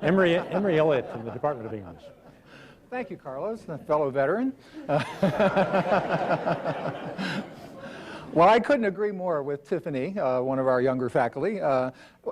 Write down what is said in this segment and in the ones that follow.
Emory Elliott from the Department of English. Thank you, Carlos, a fellow veteran. Well, I couldn't agree more with Tiffany, one of our younger faculty,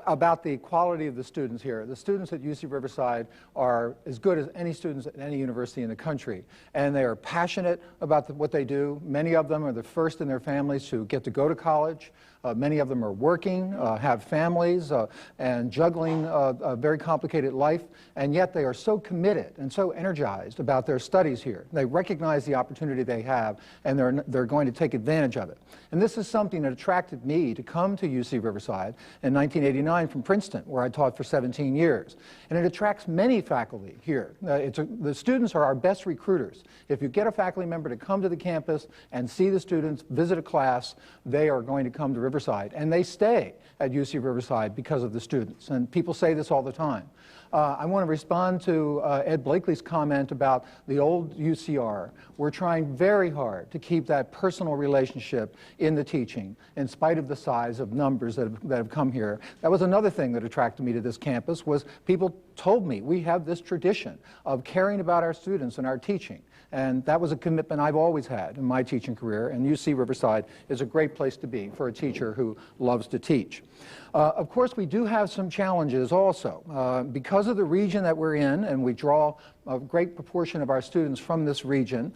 about the quality of the students here. The students at UC Riverside are as good as any students at any university in the country, and they are passionate about what they do. Many of them are the first in their families to get to go to college. Many of them are working, have families, and juggling a very complicated life, and yet they are so committed and so energized about their studies here. They recognize the opportunity they have, and they're going to take advantage of it. And this is something that attracted me to come to UC Riverside in 1989 from Princeton, where I taught for 17 years. And it attracts many faculty here. The students are our best recruiters. If you get a faculty member to come to the campus and see the students, visit a class, they are going to come to Riverside, and they stay at UC Riverside because of the students, and people say this all the time. I want to respond to Ed Blakely's comment about the old UCR. We're trying very hard to keep that personal relationship in the teaching, in spite of the size of numbers that have come here. That was another thing that attracted me to this campus, was people told me we have this tradition of caring about our students and our teaching. And that was a commitment I've always had in my teaching career, and UC Riverside is a great place to be for a teacher who loves to teach. Of course, we do have some challenges also. Because of the region that we're in, and we draw a great proportion of our students from this region,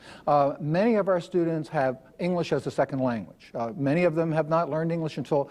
many of our students have English as a second language. Many of them have not learned English until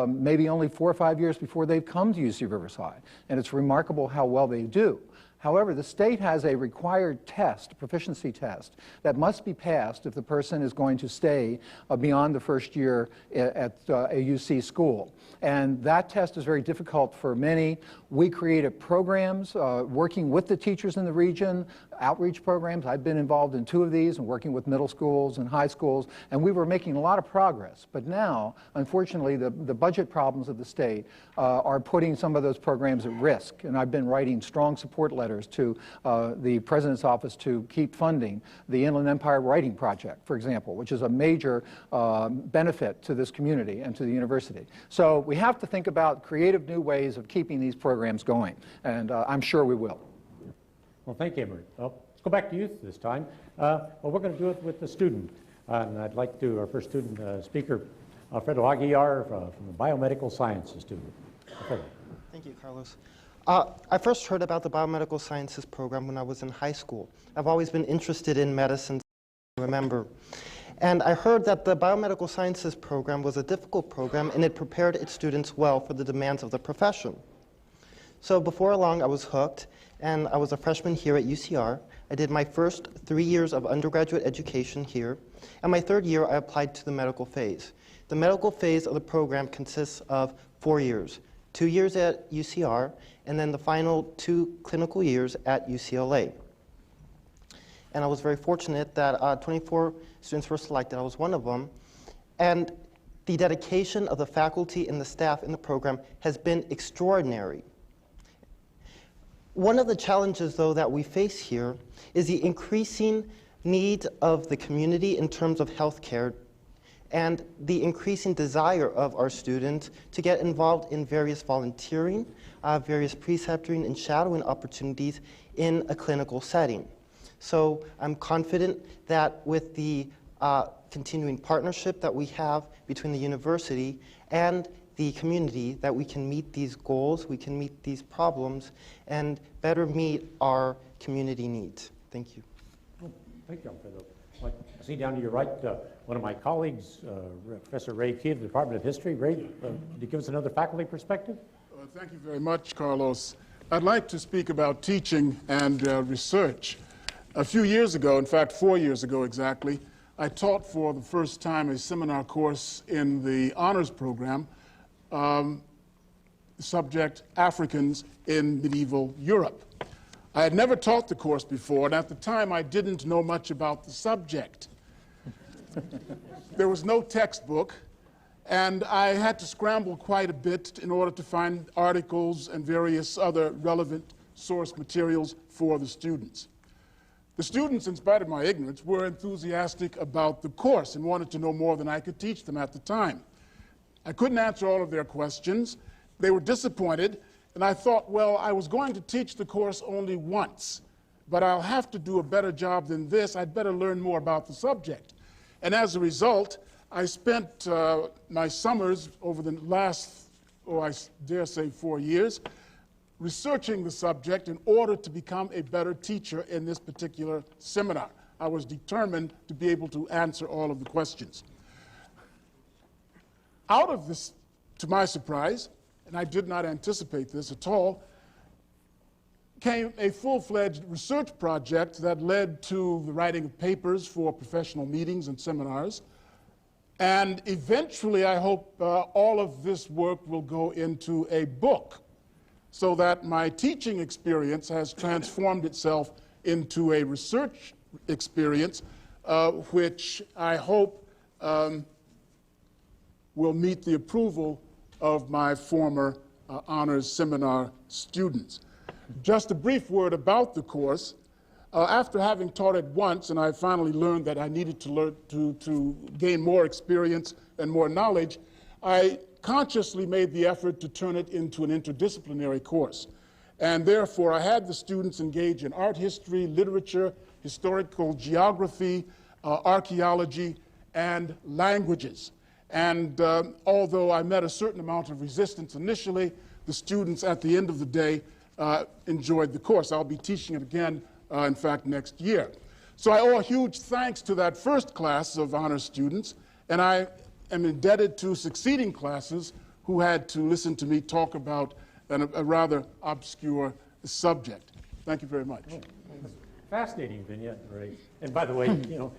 maybe only 4 or 5 years before they've come to UC Riverside, and it's remarkable how well they do. However, the state has a required test, a proficiency test, that must be passed if the person is going to stay beyond the first year at a UC school. And that test is very difficult for many. We created programs working with the teachers in the region, outreach programs. I've been involved in 2 of these and working with middle schools and high schools, and we were making a lot of progress. But now, unfortunately, the budget problems of the state are putting some of those programs at risk. And I've been writing strong support letters to the President's office to keep funding the Inland Empire Writing Project, for example, which is a major benefit to this community and to the university. So we have to think about creative new ways of keeping these programs going, and I'm sure we will. Well, thank you, Emory. Well, let's go back to youth this time. Well, we're going to do it with the student. And I'd like to, our first student speaker, Alfredo Aguiar from the Biomedical Sciences student. Alfredo. Thank you, Carlos. I first heard about the Biomedical Sciences program when I was in high school. I've always been interested in medicine, remember. And I heard that the Biomedical Sciences program was a difficult program, and it prepared its students well for the demands of the profession. So before long, I was hooked, and I was a freshman here at UCR. I did my first 3 years of undergraduate education here, and my 3rd year I applied to the medical phase. The medical phase of the program consists of 4 years, 2 years at UCR, and then the final 2 clinical years at UCLA. And I was very fortunate that 24 students were selected. I was one of them. And the dedication of the faculty and the staff in the program has been extraordinary. One of the challenges, though, that we face here is the increasing need of the community in terms of healthcare and the increasing desire of our students to get involved in various volunteering, various preceptoring and shadowing opportunities in a clinical setting. So I'm confident that with the continuing partnership that we have between the university and the community, that we can meet these goals, we can meet these problems, and better meet our community needs. Thank you. Oh, thank you, Alfredo. I see down to your right one of my colleagues, Professor Ray Key of the Department of History. Ray, could you give us another faculty perspective? Thank you very much, Carlos. I'd like to speak about teaching and research. A few years ago, in fact 4 years ago exactly, I taught for the first time a seminar course in the honors program, subject Africans in Medieval Europe. I had never taught the course before, and at the time I didn't know much about the subject. There was no textbook, and I had to scramble quite a bit in order to find articles and various other relevant source materials for the students. The students, in spite of my ignorance, were enthusiastic about the course and wanted to know more than I could teach them at the time. I couldn't answer all of their questions. They were disappointed And I thought, well, I was going to teach the course only once, but I'll have to do a better job than this. I'd better learn more about the subject. And as a result, I spent my summers over the last, I dare say 4 years, researching the subject in order to become a better teacher in this particular seminar. I was determined to be able to answer all of the questions. Out of this, to my surprise, and I did not anticipate this at all, came a full-fledged research project that led to the writing of papers for professional meetings and seminars. And eventually, I hope all of this work will go into a book so that my teaching experience has transformed itself into a research experience, which I hope will meet the approval of my former honors seminar students. Just a brief word about the course. After having taught it once, and I finally learned that I needed to learn to gain more experience and more knowledge, I consciously made the effort to turn it into an interdisciplinary course. And therefore, I had the students engage in art history, literature, historical geography, archaeology, and languages. And although I met a certain amount of resistance initially, the students at the end of the day enjoyed the course. I'll be teaching it again, in fact, next year. So I owe a huge thanks to that first class of honor students, and I am indebted to succeeding classes who had to listen to me talk about a rather obscure subject. Thank you very much. Oh, fascinating vignette, Ray. And by the way, you know,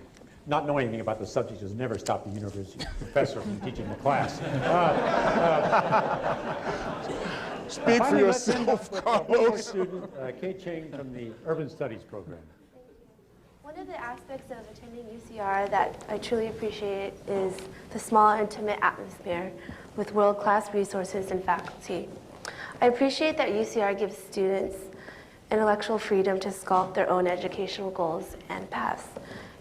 not knowing anything about the subject has never stopped a university professor from teaching the class. Speak for yourself, Carlos. Student, Kate Chang from the Urban Studies program. One of the aspects of attending UCR that I truly appreciate is the small, intimate atmosphere with world-class resources and faculty. I appreciate that UCR gives students intellectual freedom to sculpt their own educational goals and paths.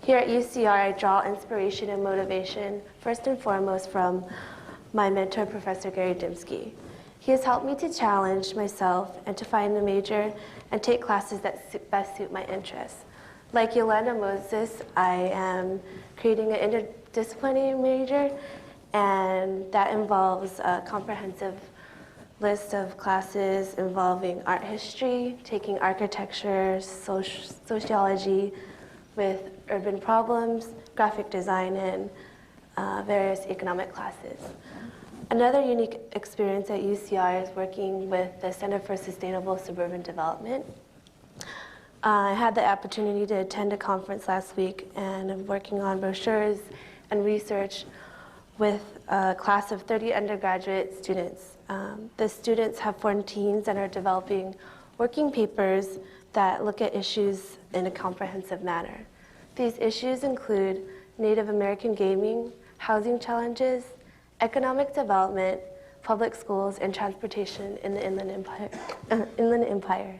Here at UCR, I draw inspiration and motivation, first and foremost, from my mentor, Professor Gary Dimsky. He has helped me to challenge myself and to find a major and take classes that best suit my interests. Like Yolanda Moses, I am creating an interdisciplinary major, and that involves a comprehensive list of classes involving art history, taking architecture, sociology, with urban problems, graphic design, and various economic classes. Another unique experience at UCR is working with the Center for Sustainable Suburban Development. I had the opportunity to attend a conference last week, and I'm working on brochures and research with a class of 30 undergraduate students. The students have formed teams and are developing working papers that look at issues in a comprehensive manner. These issues include Native American gaming, housing challenges, economic development, public schools, and transportation in the Inland Empire.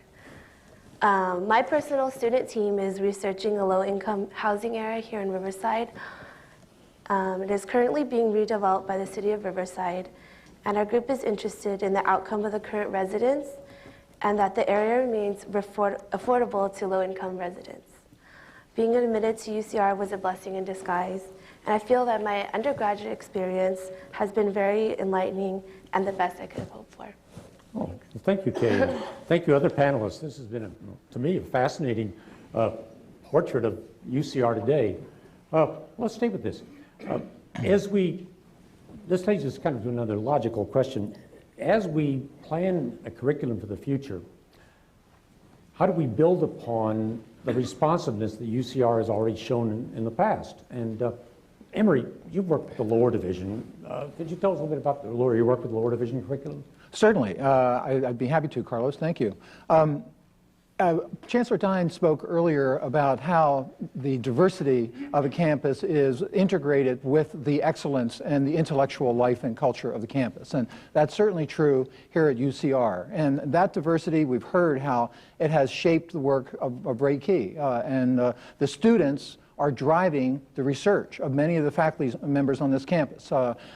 My personal student team is researching a low-income housing area here in Riverside. It is currently being redeveloped by the city of Riverside, and our group is interested in the outcome of the current residents and that the area remains affordable to low-income residents. Being admitted to UCR was a blessing in disguise, and I feel that my undergraduate experience has been very enlightening and the best I could have hoped for. Oh, well, thank you, Kay. Thank you, other panelists. This has been, to me, a fascinating portrait of UCR today. Let's stay with this. This takes us kind of to another logical question. As we plan a curriculum for the future, how do we build upon the responsiveness that UCR has already shown in the past? And Emery, you worked with the lower division. Could you tell us a little bit about your work with the lower division curriculum? Certainly. I'd be happy to, Carlos. Thank you. Chancellor Dine spoke earlier about how the diversity of a campus is integrated with the excellence and the intellectual life and culture of the campus. And that's certainly true here at UCR. And that diversity, we've heard how it has shaped the work of Ray Key. And the students are driving the research of many of the faculty members on this campus.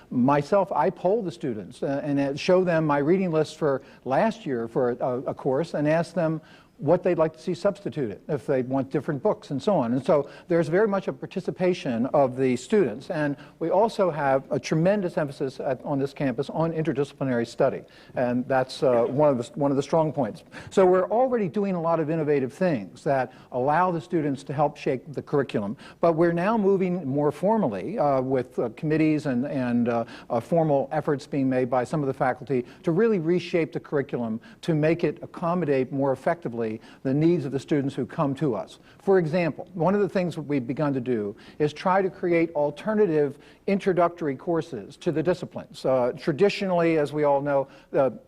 Myself, I poll the students and show them my reading list for last year for a course and ask them what they'd like to see substituted, if they want different books and so on. And so there's very much a participation of the students. And we also have a tremendous emphasis on this campus on interdisciplinary study. And that's one of the strong points. So we're already doing a lot of innovative things that allow the students to help shape the curriculum. But we're now moving more formally with committees and formal efforts being made by some of the faculty to really reshape the curriculum to make it accommodate more effectively the needs of the students who come to us. For example, one of the things that we've begun to do is try to create alternative introductory courses to the disciplines. Traditionally, as we all know,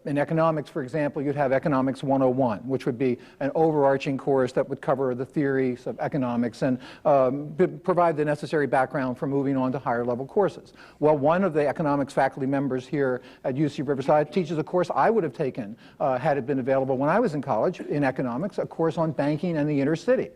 in economics, for example, you'd have Economics 101, which would be an overarching course that would cover the theories of economics and provide the necessary background for moving on to higher level courses. Well, one of the economics faculty members here at UC Riverside teaches a course I would have taken had it been available when I was in college in economics, a course on banking and the inner city.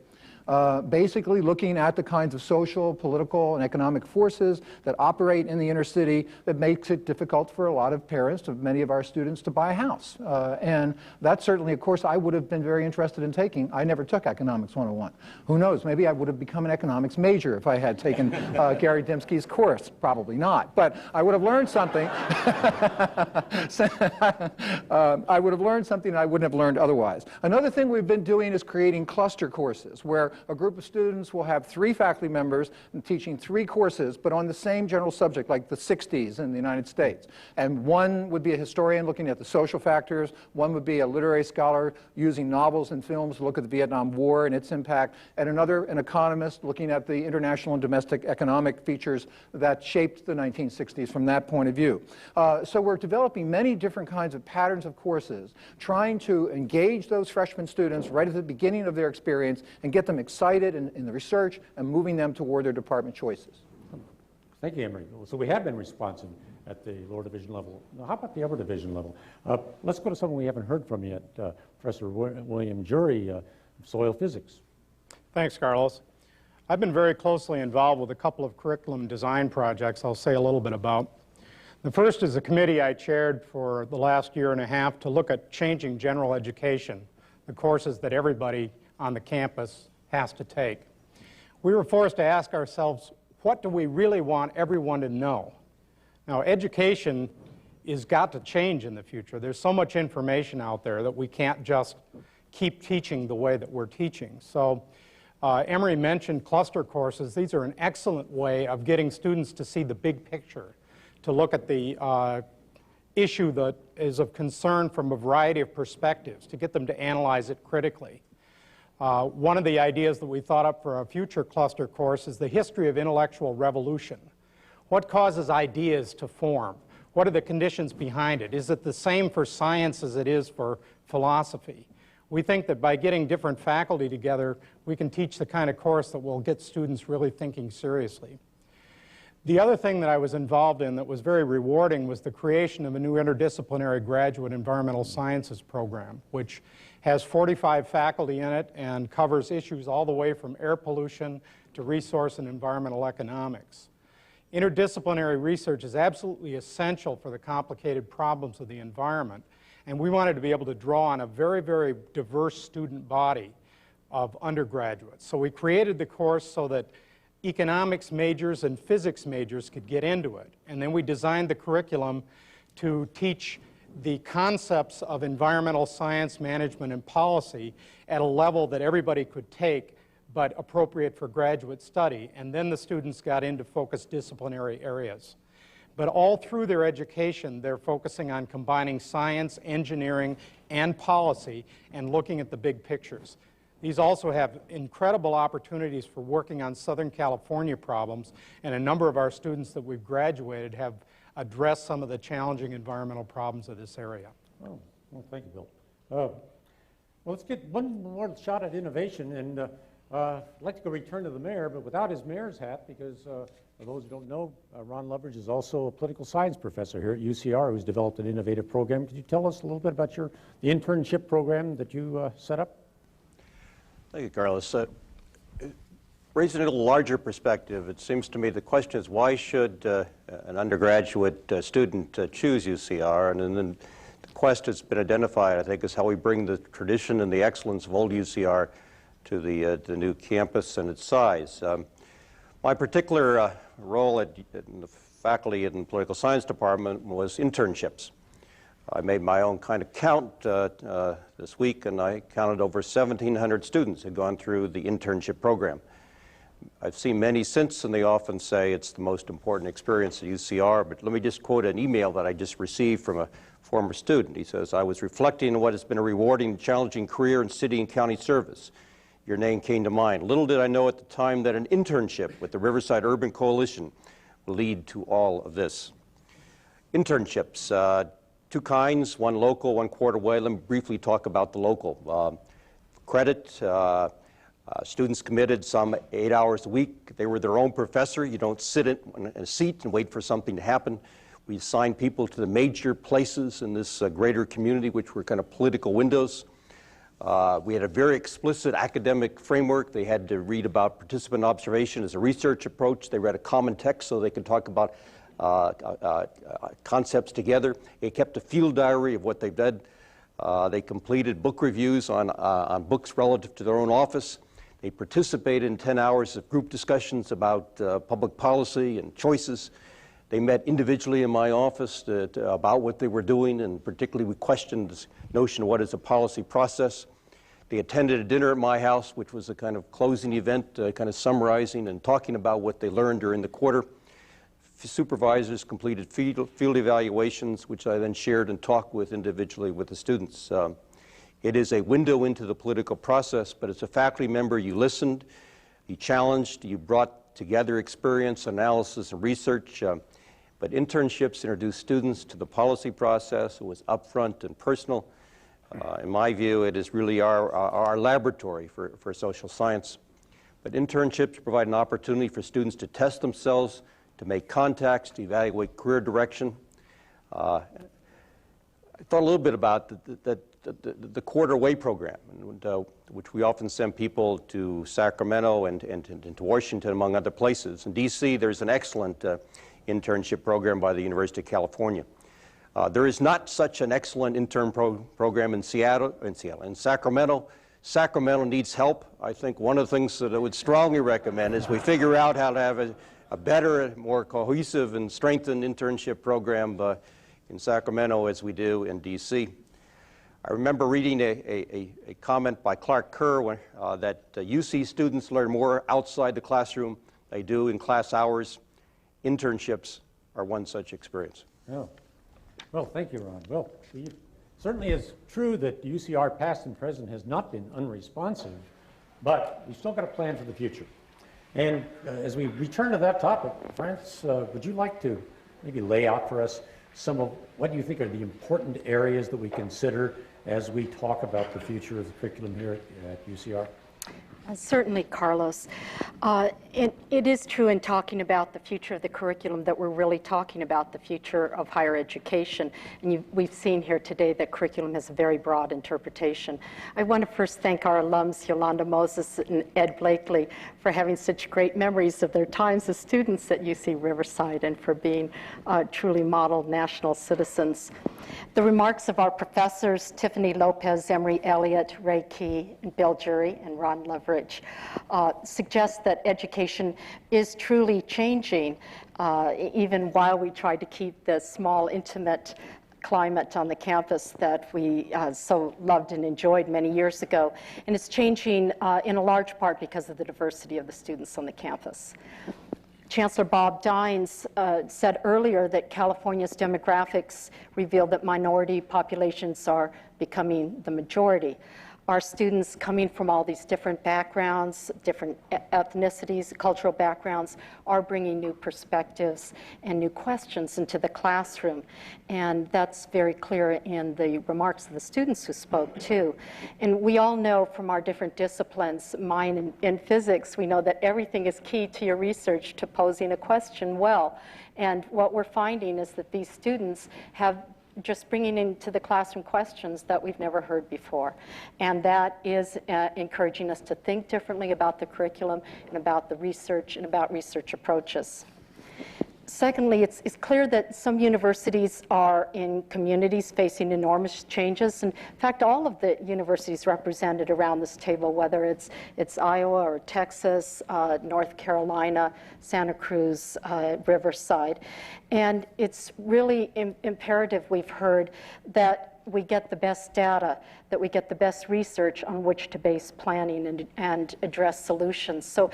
Basically looking at the kinds of social, political, and economic forces that operate in the inner city that makes it difficult for a lot of parents, of many of our students, to buy a house. And that's certainly a course I would have been very interested in taking. I never took Economics 101. Who knows, maybe I would have become an economics major if I had taken Gary Dembski's course. Probably not, but I would have learned something. I would have learned something I wouldn't have learned otherwise. Another thing we've been doing is creating cluster courses where a group of students will have 3 faculty members teaching 3 courses, but on the same general subject, like the 60s in the United States. And one would be a historian looking at the social factors, one would be a literary scholar using novels and films to look at the Vietnam War and its impact, and another, an economist, looking at the international and domestic economic features that shaped the 1960s from that point of view. So we're developing many different kinds of patterns of courses, trying to engage those freshman students right at the beginning of their experience and get them excited in the research and moving them toward their department choices. Thank you, Emery. So we have been responsive at the lower division level. Now, how about the upper division level? Let's go to someone we haven't heard from yet, Professor William Jury of soil physics. Thanks, Carlos. I've been very closely involved with a couple of curriculum design projects I'll say a little bit about. The first is a committee I chaired for the last year and a half to look at changing general education, the courses that everybody on the campus has to take. We were forced to ask ourselves, what do we really want everyone to know? Now, education has got to change in the future. There's so much information out there that we can't just keep teaching the way that we're teaching. So Emery mentioned cluster courses. These are an excellent way of getting students to see the big picture, to look at the issue that is of concern from a variety of perspectives, to get them to analyze it critically. One of the ideas that we thought up for a future cluster course is the history of intellectual revolution. What causes ideas to form? What are the conditions behind it? Is it the same for science as it is for philosophy? We think that by getting different faculty together, we can teach the kind of course that will get students really thinking seriously. The other thing that I was involved in that was very rewarding was the creation of a new interdisciplinary graduate environmental sciences program, which has 45 faculty in it and covers issues all the way from air pollution to resource and environmental economics. Interdisciplinary research is absolutely essential for the complicated problems of the environment, and we wanted to be able to draw on a very, very diverse student body of undergraduates. So we created the course so that economics majors and physics majors could get into it, and then we designed the curriculum to teach the concepts of environmental science, management, and policy at a level that everybody could take, but appropriate for graduate study. And then the students got into focused disciplinary areas. But all through their education, they're focusing on combining science, engineering, and policy, and looking at the big pictures. These also have incredible opportunities for working on Southern California problems, and a number of our students that we've graduated have address some of the challenging environmental problems of this area. Oh, well, thank you, Bill. Well, let's get one more shot at innovation, and I'd like to go return to the mayor, but without his mayor's hat, because for those who don't know, Ron Loveridge is also a political science professor here at UCR who's developed an innovative program. Could you tell us a little bit about the internship program that you set up? Thank you, Carlos. Raising a little larger perspective, it seems to me the question is why should an undergraduate student choose UCR? And then the quest that's been identified, I think, is how we bring the tradition and the excellence of old UCR to the new campus and its size. My particular role in the faculty in the political science department was internships. I made my own kind of count this week, and I counted over 1,700 students had gone through the internship program. I've seen many since, and they often say it's the most important experience at UCR, but let me just quote an email that I just received from a former student. He says, "I was reflecting on what has been a rewarding and challenging career in city and county service. Your name came to mind. Little did I know at the time that an internship with the Riverside Urban Coalition will lead to all of this." Internships, two kinds, one local, one quarter way. Let me briefly talk about the local. Credit, students committed some 8 hours a week. They were their own professor. You don't sit in a seat and wait for something to happen. We assigned people to the major places in this greater community, which were kind of political windows. We had a very explicit academic framework. They had to read about participant observation as a research approach. They read a common text so they could talk about concepts together. They kept a field diary of what they've done. They completed book reviews on books relative to their own office. They participated in 10 hours of group discussions about public policy and choices. They met individually in my office about what they were doing, and particularly we questioned this notion of what is a policy process. They attended a dinner at my house, which was a kind of closing event, kind of summarizing and talking about what they learned during the quarter. Supervisors completed field evaluations, which I then shared and talked with individually with the students. It is a window into the political process, but as a faculty member, you listened, you challenged, you brought together experience, analysis, and research. But internships introduced students to the policy process. It was upfront and personal. In my view, it is really our laboratory for social science. But internships provide an opportunity for students to test themselves, to make contacts, to evaluate career direction. I thought a little bit about the quarter way program, which we often send people to Sacramento and to Washington, among other places. In DC, there's an excellent internship program by the University of California. There is not such an excellent intern program in Sacramento. Sacramento needs help. I think one of the things that I would strongly recommend is we figure out how to have a better, more cohesive and strengthened internship program in Sacramento as we do in DC. I remember reading a comment by Clark Kerr that UC students learn more outside the classroom they do in class hours. Internships are one such experience. Oh. Well, thank you, Ron. Well, it certainly is true that UCR past and present has not been unresponsive, but we've still got a plan for the future. And as we return to that topic, France, would you like to maybe lay out for us some of what you think are the important areas that we consider as we talk about the future of the curriculum here at UCR? Certainly, Carlos. It is true in talking about the future of the curriculum that we're really talking about the future of higher education. And we've seen here today that curriculum has a very broad interpretation. I want to first thank our alums, Yolanda Moses and Ed Blakely, for having such great memories of their times as students at UC Riverside and for being truly model national citizens. The remarks of our professors, Tiffany Lopez, Emery Elliott, Ray Key, and Bill Jury, and Ron Leverett, suggest that education is truly changing, even while we try to keep the small, intimate climate on the campus that we so loved and enjoyed many years ago. And it's changing in a large part because of the diversity of the students on the campus. Chancellor Bob Dines said earlier that California's demographics reveal that minority populations are becoming the majority. Our students coming from all these different backgrounds, different ethnicities, cultural backgrounds, are bringing new perspectives and new questions into the classroom. And that's very clear in the remarks of the students who spoke too. And we all know from our different disciplines, mine in physics, we know that everything is key to your research, to posing a question well. And what we're finding is that these students have just bringing into the classroom questions that we've never heard before. And that is encouraging us to think differently about the curriculum and about the research and about research approaches. Secondly, it's clear that some universities are in communities facing enormous changes. In fact, all of the universities represented around this table, whether it's Iowa or Texas, North Carolina, Santa Cruz, Riverside. And it's really imperative, we've heard, that we get the best data, that we get the best research on which to base planning and address solutions. So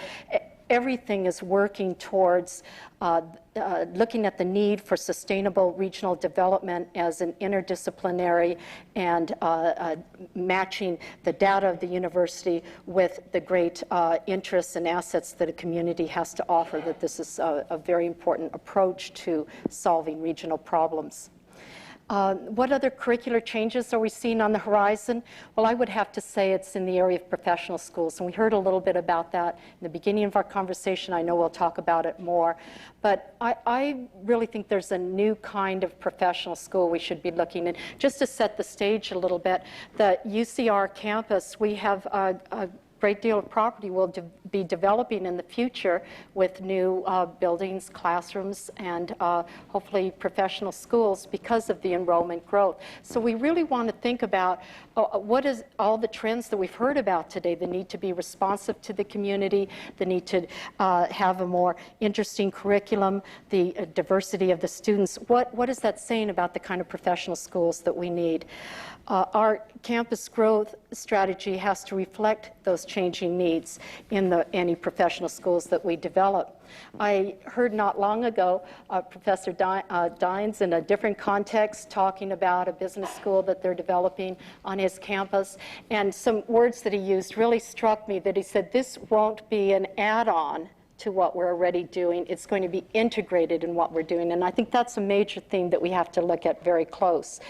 everything is working towards looking at the need for sustainable regional development as an interdisciplinary and matching the data of the university with the great interests and assets that a community has to offer, that this is a very important approach to solving regional problems. What other curricular changes are we seeing on the horizon? Well, I would have to say it's in the area of professional schools, and we heard a little bit about that in the beginning of our conversation. I know we'll talk about it more, but I really think there's a new kind of professional school we should be looking at. Just to set the stage a little bit, the UCR campus, we have a great deal of property will be developing in the future with new buildings, classrooms, and hopefully professional schools because of the enrollment growth. So we really want to think about what is all the trends that we've heard about today, the need to be responsive to the community, the need to have a more interesting curriculum, the diversity of the students. What is that saying about the kind of professional schools that we need? Our campus growth strategy has to reflect those changing needs in any professional schools that we develop. I heard not long ago Professor Dines in a different context talking about a business school that they're developing on his campus, and some words that he used really struck me, that he said, this won't be an add-on to what we're already doing. It's going to be integrated in what we're doing. And I think that's a major theme that we have to look at very close.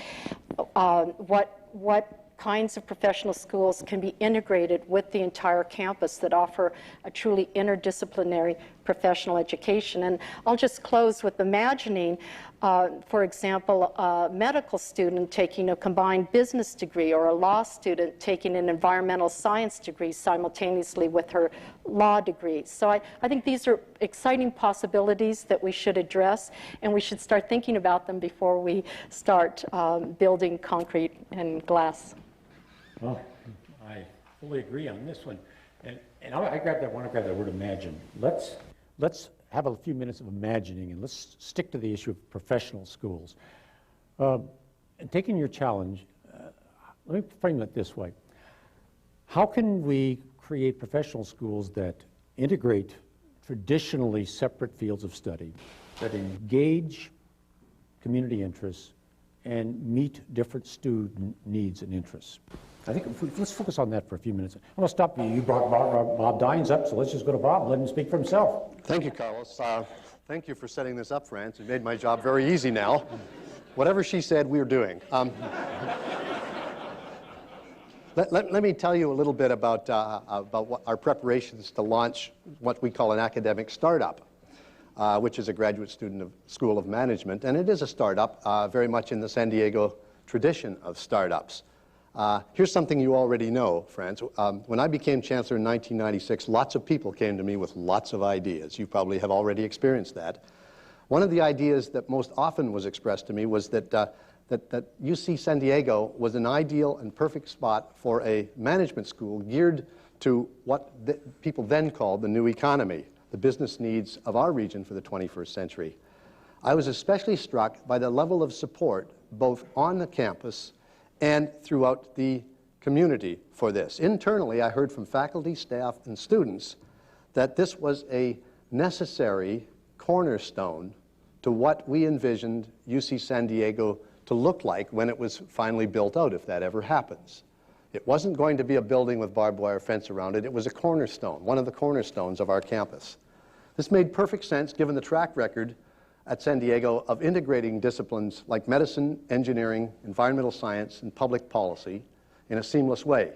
What kinds of professional schools can be integrated with the entire campus that offer a truly interdisciplinary professional education. And I'll just close with imagining, for example, a medical student taking a combined business degree, or a law student taking an environmental science degree simultaneously with her law degree. So I think these are exciting possibilities that we should address, and we should start thinking about them before we start building concrete and glass. Well, I fully agree on this one. And I want to grab that word imagine. Let's have a few minutes of imagining, and let's stick to the issue of professional schools. And taking your challenge, let me frame it this way. How can we create professional schools that integrate traditionally separate fields of study, that engage community interests, and meet different student needs and interests? I think let's focus on that for a few minutes. I'm going to stop you. You brought Bob Dines up, so let's just go to Bob and let him speak for himself. Thank you, Carlos. Thank you for setting this up, France. You made my job very easy now. Whatever she said, we're doing. Let me tell you a little bit about what our preparations to launch what we call an academic startup, which is a graduate student school of management. And it is a startup very much in the San Diego tradition of startups. Here's something you already know, France. When I became chancellor in 1996, lots of people came to me with lots of ideas. You probably have already experienced that. One of the ideas that most often was expressed to me was that UC San Diego was an ideal and perfect spot for a management school geared to what people then called the new economy, the business needs of our region for the 21st century. I was especially struck by the level of support both on the campus and throughout the community for this. Internally, I heard from faculty, staff, and students that this was a necessary cornerstone to what we envisioned UC San Diego to look like when it was finally built out, if that ever happens. It wasn't going to be a building with barbed wire fence around it. It was a cornerstone, one of the cornerstones of our campus. This made perfect sense given the track record at San Diego of integrating disciplines like medicine, engineering, environmental science, and public policy in a seamless way.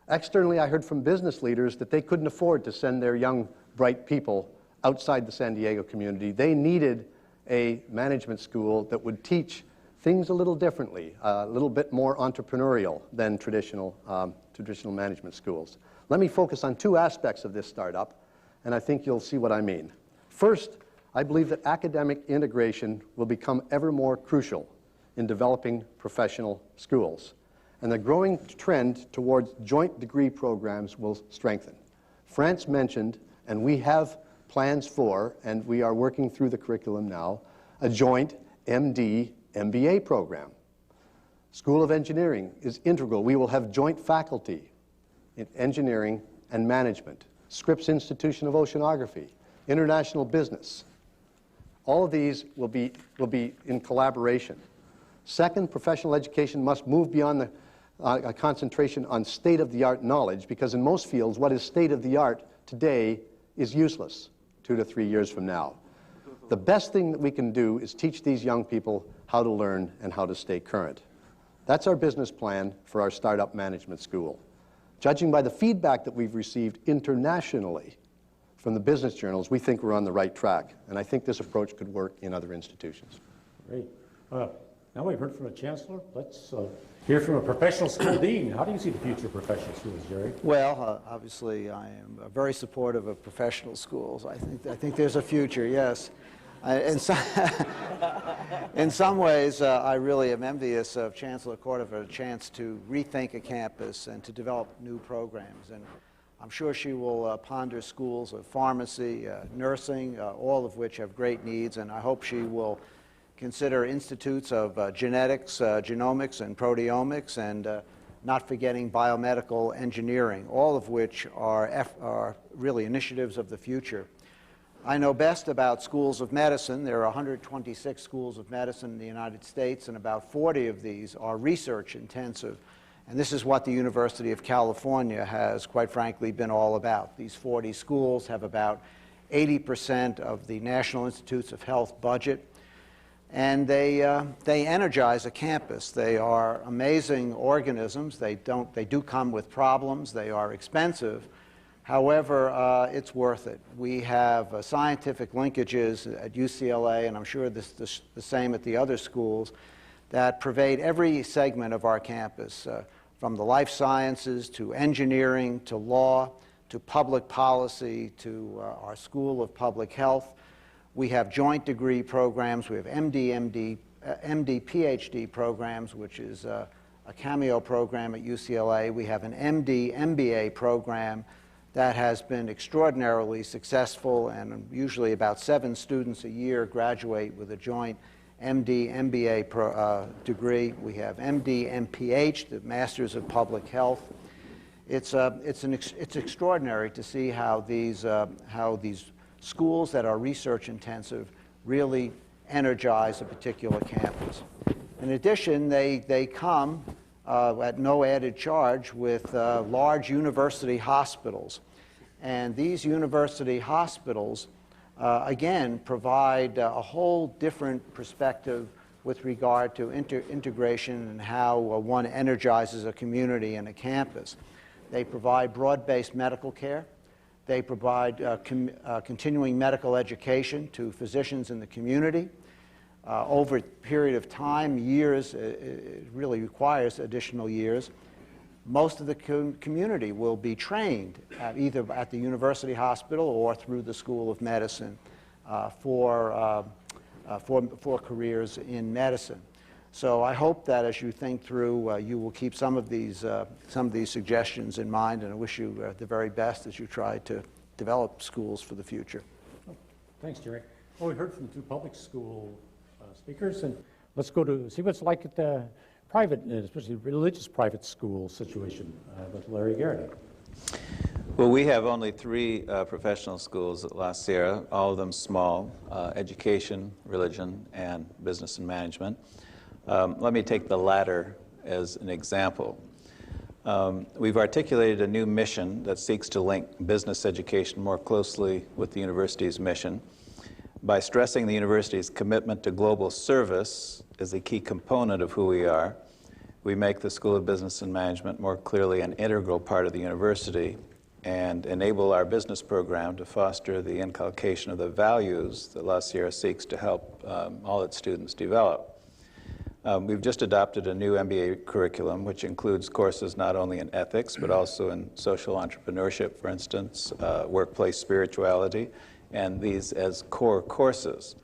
Externally, I heard from business leaders that they couldn't afford to send their young, bright people outside the San Diego community. They needed a management school that would teach things a little differently, a little bit more entrepreneurial than traditional management schools. Let me focus on two aspects of this startup, and I think you'll see what I mean. First, I believe that academic integration will become ever more crucial in developing professional schools, and the growing trend towards joint degree programs will strengthen. France mentioned, and we have plans for, and we are working through the curriculum now, a joint MD, MBA program. School of Engineering is integral. We will have joint faculty in engineering and management. Scripps Institution of Oceanography, international business. All of these will be in collaboration. Second, professional education must move beyond a concentration on state-of-the-art knowledge, because in most fields, what is state-of-the-art today is useless 2 to 3 years from now. The best thing that we can do is teach these young people how to learn and how to stay current. That's our business plan for our startup management school. Judging by the feedback that we've received internationally from the business journals, we think we're on the right track, and I think this approach could work in other institutions. Great. Now we've heard from a chancellor. Let's hear from a professional school dean. How do you see the future of professional schools, Jerry? Well, obviously, I am very supportive of professional schools. I think there's a future, yes. In some ways, I really am envious of Chancellor Corder for a chance to rethink a campus and to develop new programs. And I'm sure she will ponder schools of pharmacy, nursing, all of which have great needs, and I hope she will consider institutes of genetics, genomics, and proteomics, and not forgetting biomedical engineering, all of which are really initiatives of the future. I know best about schools of medicine. There are 126 schools of medicine in the United States, and about 40 of these are research intensive. And this is what the University of California has, quite frankly, been all about. These 40 schools have about 80% of the National Institutes of Health budget. And they energize a campus. They are amazing organisms. They do come with problems. They are expensive. However, it's worth it. We have scientific linkages at UCLA, and I'm sure the same at the other schools, that pervade every segment of our campus, from the life sciences to engineering to law to public policy to our School of Public Health. We have joint degree programs. We have MD, PhD programs, which is a cameo program at UCLA. We have an MD, MBA program that has been extraordinarily successful, and usually about 7 students a year graduate with a joint MD, MBA degree. We have MD, MPH, the Masters of Public Health. It's extraordinary to see how these schools that are research intensive really energize a particular campus. In addition, they come at no added charge with large university hospitals. And these university hospitals, again, provide a whole different perspective with regard to integration and how one energizes a community and a campus. They provide broad-based medical care. They provide continuing medical education to physicians in the community. Over a period of time, years, it really requires additional years. Most of the community will be trained either at the university hospital or through the School of Medicine for careers in medicine. So I hope that as you think through, you will keep some of these suggestions in mind, and I wish you the very best as you try to develop schools for the future. Thanks, Jerry. Well, we heard from 2 public school speakers, and let's go to see what it's like at the private, especially religious private school situation with Larry Garrett. Well, we have only 3 professional schools at La Sierra, all of them small, education, religion, and business and management. Let me take the latter as an example. We've articulated a new mission that seeks to link business education more closely with the university's mission. By stressing the university's commitment to global service as a key component of who we are, we make the School of Business and Management more clearly an integral part of the university and enable our business program to foster the inculcation of the values that La Sierra seeks to help all its students develop. We've just adopted a new MBA curriculum, which includes courses not only in ethics, but also in social entrepreneurship, for instance, workplace spirituality, and these as core courses.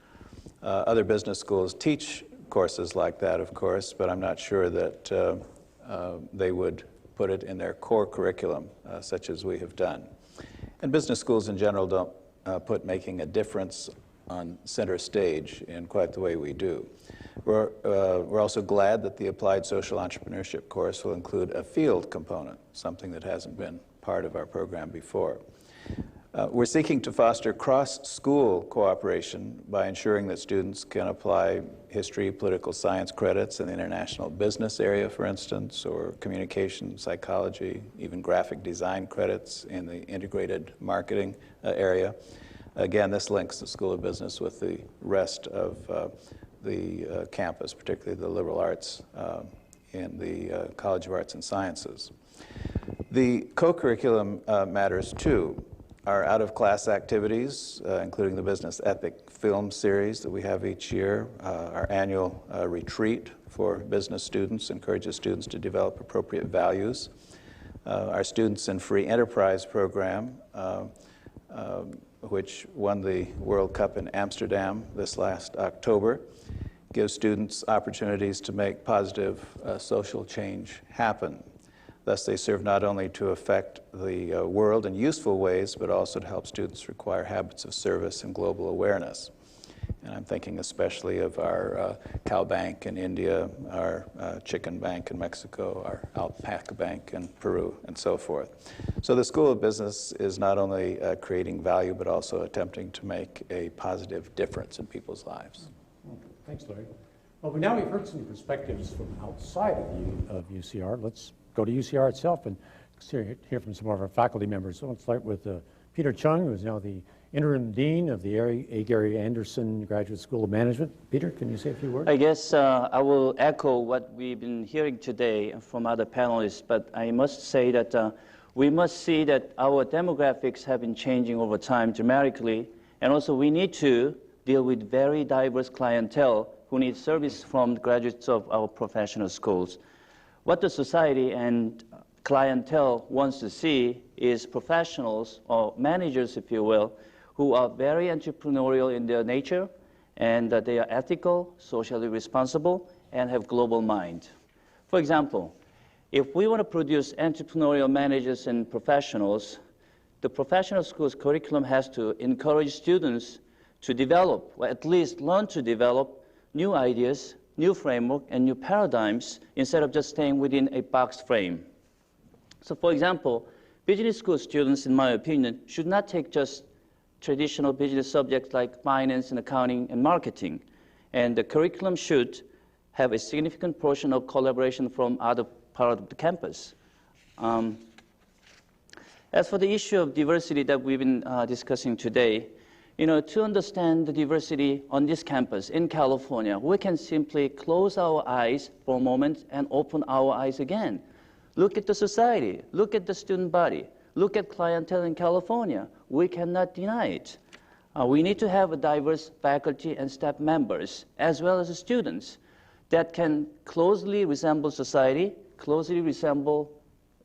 Other business schools teach courses like that, of course, but I'm not sure that they would put it in their core curriculum, such as we have done. And business schools in general don't put making a difference on center stage in quite the way we do. We're also glad that the Applied Social Entrepreneurship course will include a field component, something that hasn't been part of our program before. We're seeking to foster cross-school cooperation by ensuring that students can apply history, political science credits in the international business area, for instance, or communication, psychology, even graphic design credits in the integrated marketing area. Again, this links the School of Business with the rest of the campus, particularly the liberal arts in the College of Arts and Sciences. The co-curriculum matters too. Our out-of-class activities, including the business ethic film series that we have each year, our annual retreat for business students encourages students to develop appropriate values. Our Students in Free Enterprise program, which won the World Cup in Amsterdam this last October, gives students opportunities to make positive social change happen. Thus, they serve not only to affect the world in useful ways, but also to help students acquire habits of service and global awareness. And I'm thinking especially of our cow bank in India, our chicken bank in Mexico, our alpaca bank in Peru, and so forth. So the School of Business is not only creating value, but also attempting to make a positive difference in people's lives. Thanks, Larry. Well, now we've heard some perspectives from outside of UCR. Let's go to UCR itself and hear from some of our faculty members. So let's start with Peter Chung, who is now the Interim Dean of the A. Gary Anderson Graduate School of Management. Peter, can you say a few words? I guess I will echo what we've been hearing today from other panelists, but I must say that we must see that our demographics have been changing over time dramatically, and also we need to deal with very diverse clientele who need service from the graduates of our professional schools. What the society and clientele wants to see is professionals or managers, if you will, who are very entrepreneurial in their nature, and that they are ethical, socially responsible, and have global mind. For example, if we want to produce entrepreneurial managers and professionals, the professional school's curriculum has to encourage students to develop, or at least learn to develop, new ideas, new framework, and new paradigms instead of just staying within a box frame. So for example, business school students, in my opinion, should not take just traditional business subjects like finance and accounting and marketing. And the curriculum should have a significant portion of collaboration from other parts of the campus. As for the issue of diversity that we've been discussing today, to understand the diversity on this campus in California, we can simply close our eyes for a moment and open our eyes again. Look at the society, look at the student body, look at clientele in California. We cannot deny it. We need to have a diverse faculty and staff members, as well as students, that can closely resemble society, closely resemble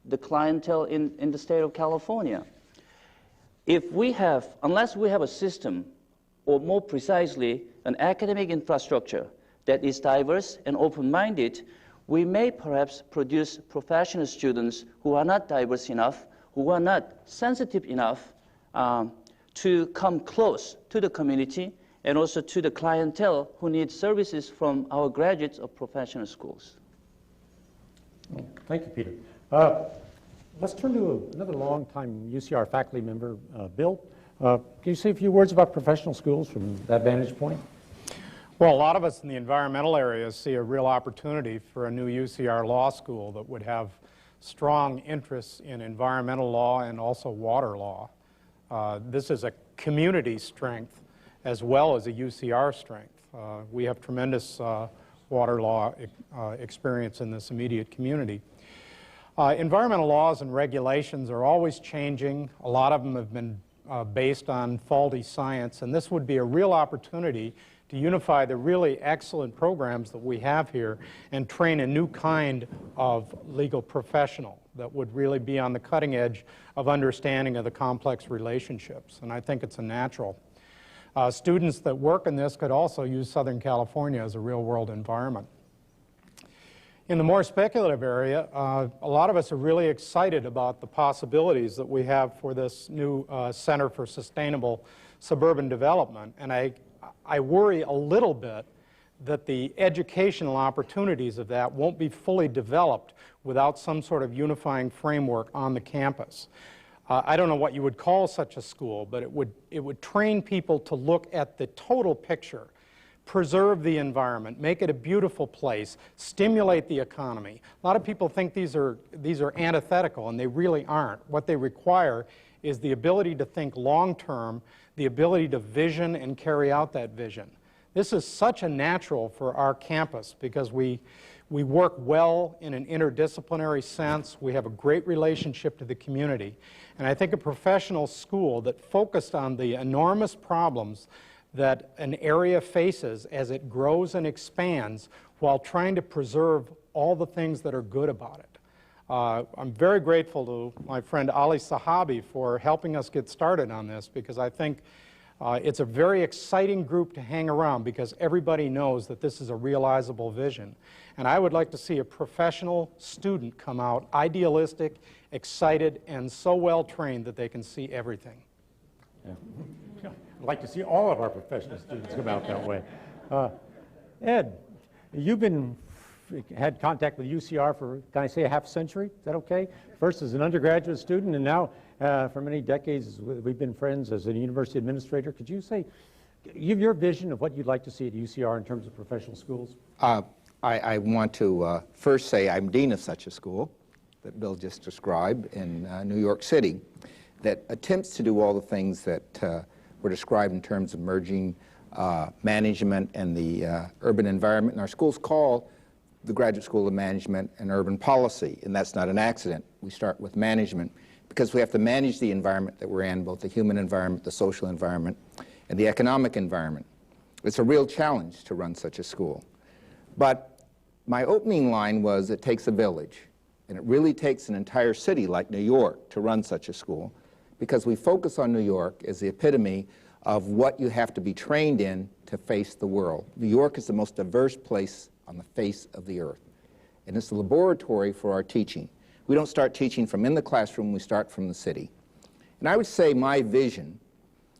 the clientele in the state of California. Unless we have a system, or more precisely, an academic infrastructure that is diverse and open-minded, we may perhaps produce professional students who are not diverse enough, who are not sensitive enough to come close to the community and also to the clientele who need services from our graduates of professional schools. Thank you, Peter. Let's turn to another long-time UCR faculty member, Bill. Can you say a few words about professional schools from that vantage point? Well, a lot of us in the environmental areas see a real opportunity for a new UCR law school that would have strong interests in environmental law and also water law. This is a community strength as well as a UCR strength. We have tremendous water law experience in this immediate community. Environmental laws and regulations are always changing. A lot of them have been based on faulty science, and this would be a real opportunity to unify the really excellent programs that we have here and train a new kind of legal professional that would really be on the cutting edge of understanding of the complex relationships. And I think it's a natural. Students that work in this could also use Southern California as a real-world environment. In the more speculative area, a lot of us are really excited about the possibilities that we have for this new Center for Sustainable Suburban Development. And I worry a little bit that the educational opportunities of that won't be fully developed without some sort of unifying framework on the campus. I don't know what you would call such a school, but it would train people to look at the total picture, preserve the environment, make it a beautiful place, stimulate the economy. A lot of people think these are antithetical, and they really aren't. What they require is the ability to think long-term, the ability to vision and carry out that vision. This is such a natural for our campus because we work well in an interdisciplinary sense. We have a great relationship to the community. And I think a professional school that focused on the enormous problems that an area faces as it grows and expands while trying to preserve all the things that are good about it. I'm very grateful to my friend Ali Sahabi for helping us get started on this because I think it's a very exciting group to hang around because everybody knows that this is a realizable vision. And I would like to see a professional student come out idealistic, excited, and so well trained that they can see everything. Yeah. I'd like to see all of our professional students come out that way. Ed, you've had contact with UCR for, can I say, a half century? Is that okay? First as an undergraduate student, and now for many decades we've been friends as a university administrator. Could you give your vision of what you'd like to see at UCR in terms of professional schools? I want to first say I'm dean of such a school that Bill just described in New York City that attempts to do all the things that were described in terms of merging management and the urban environment. And our school's called the Graduate School of Management and Urban Policy, and that's not an accident. We start with management because we have to manage the environment that we're in, both the human environment, the social environment, and the economic environment. It's a real challenge to run such a school. But my opening line was, it takes a village, and it really takes an entire city like New York to run such a school, because we focus on New York as the epitome of what you have to be trained in to face the world. New York is the most diverse place on the face of the earth, and it's the laboratory for our teaching. We don't start teaching from in the classroom, we start from the city. And I would say my vision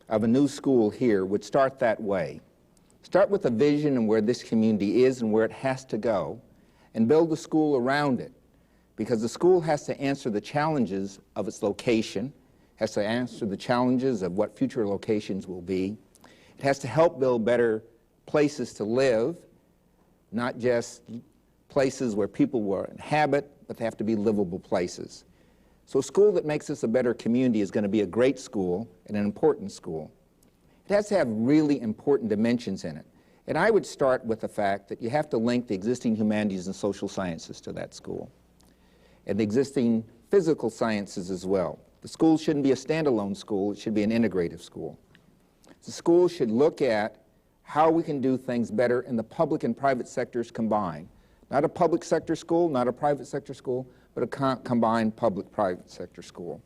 of a new school here would start that way. Start with a vision and where this community is and where it has to go, and build a school around it, because the school has to answer the challenges of its location, has to answer the challenges of what future locations will be. It has to help build better places to live, not just places where people will inhabit, but they have to be livable places. So a school that makes us a better community is going to be a great school and an important school. It has to have really important dimensions in it. And I would start with the fact that you have to link the existing humanities and social sciences to that school, and the existing physical sciences as well. The school shouldn't be a standalone school, it should be an integrative school. The school should look at how we can do things better in the public and private sectors combined. Not a public sector school, not a private sector school, but a combined public-private sector school.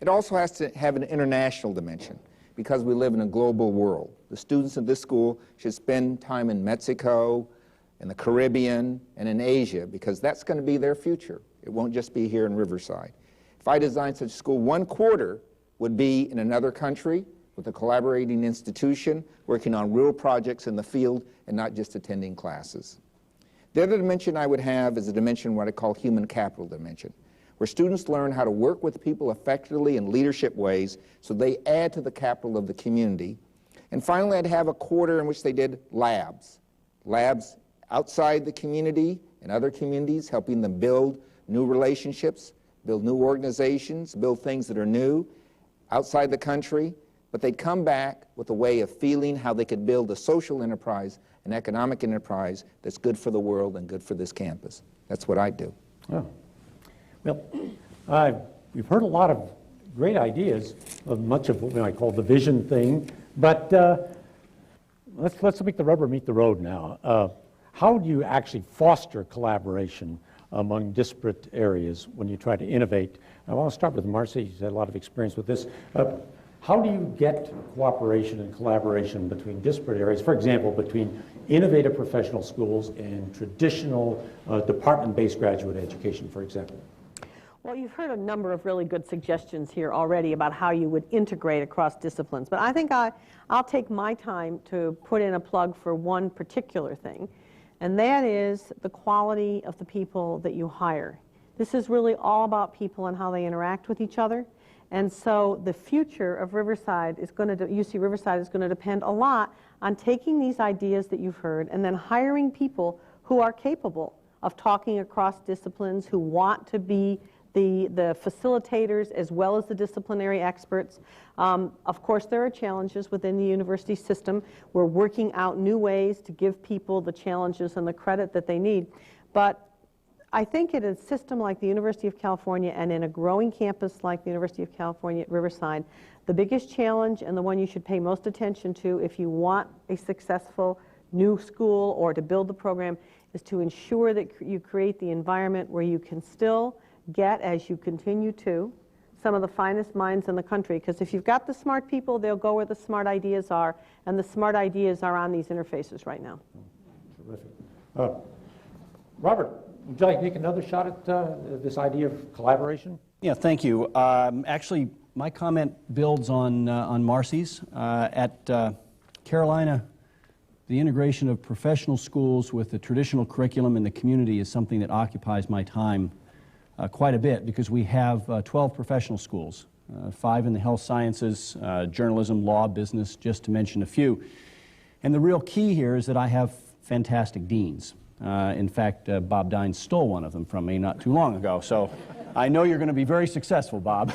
It also has to have an international dimension, because we live in a global world. The students of this school should spend time in Mexico, in the Caribbean, and in Asia, because that's going to be their future. It won't just be here in Riverside. If I designed such a school, 1/4 would be in another country with a collaborating institution working on real projects in the field and not just attending classes. The other dimension I would have is a dimension what I call human capital dimension, where students learn how to work with people effectively in leadership ways so they add to the capital of the community. And finally, I'd have a 1/4 in which they did labs. Labs outside the community and other communities, helping them build new relationships, build new organizations, build things that are new outside the country, but they'd come back with a way of feeling how they could build a social enterprise, an economic enterprise that's good for the world and good for this campus. That's what I do. Oh. Well, we've heard a lot of great ideas of much of what we might call the vision thing, but let's make the rubber meet the road now. How do you actually foster collaboration among disparate areas when you try to innovate? I want to start with Marcy. She's had a lot of experience with this. How do you get cooperation and collaboration between disparate areas, for example, between innovative professional schools and traditional department-based graduate education, for example? Well, you've heard a number of really good suggestions here already about how you would integrate across disciplines, but I think I'll take my time to put in a plug for one particular thing, and that is the quality of the people that you hire. This is really all about people and how they interact with each other, and so the future of Riverside is going to, UC Riverside is going to depend a lot on taking these ideas that you've heard and then hiring people who are capable of talking across disciplines, who want to be the facilitators as well as the disciplinary experts. Of course, there are challenges within the university system. We're working out new ways to give people the challenges and the credit that they need. But I think in a system like the University of California and in a growing campus like the University of California at Riverside, the biggest challenge and the one you should pay most attention to if you want a successful new school or to build the program is to ensure that you create the environment where you can still get, as you continue to, some of the finest minds in the country. Because if you've got the smart people, they'll go where the smart ideas are, and the smart ideas are on these interfaces right now. Terrific. Robert, would you like to take another shot at this idea of collaboration? Yeah, thank you. Actually, my comment builds on Marcy's. At Carolina, the integration of professional schools with the traditional curriculum in the community is something that occupies my time quite a bit, because we have 12 professional schools, 5 in the health sciences, journalism, law, business, just to mention a few. And the real key here is that I have fantastic deans. In fact, Bob Dine stole one of them from me not too long ago, so I know you're going to be very successful, Bob.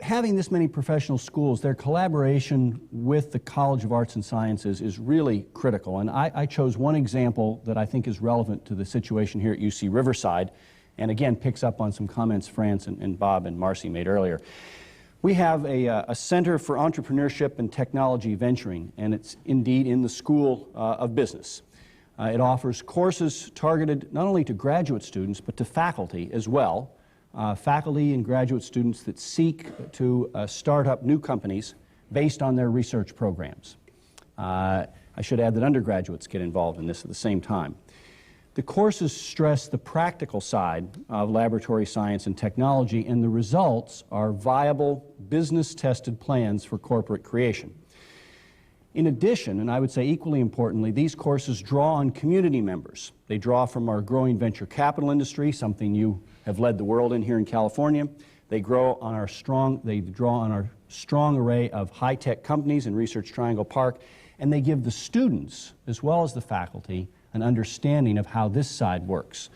Having this many professional schools, their collaboration with the College of Arts and Sciences is really critical. And I chose one example that I think is relevant to the situation here at UC Riverside, and again picks up on some comments France and Bob and Marcy made earlier. We have a Center for Entrepreneurship and Technology Venturing, and it's indeed in the School of Business. It offers courses targeted not only to graduate students, but to faculty as well. Faculty and graduate students that seek to start up new companies based on their research programs. I should add that undergraduates get involved in this at the same time. The courses stress the practical side of laboratory science and technology, and the results are viable, business-tested plans for corporate creation. In addition, and I would say equally importantly, these courses draw on community members. They draw from our growing venture capital industry, something you have led the world in here in California. They draw on our strong array of high-tech companies in Research Triangle Park, and they give the students, as well as the faculty, an understanding of how this side works.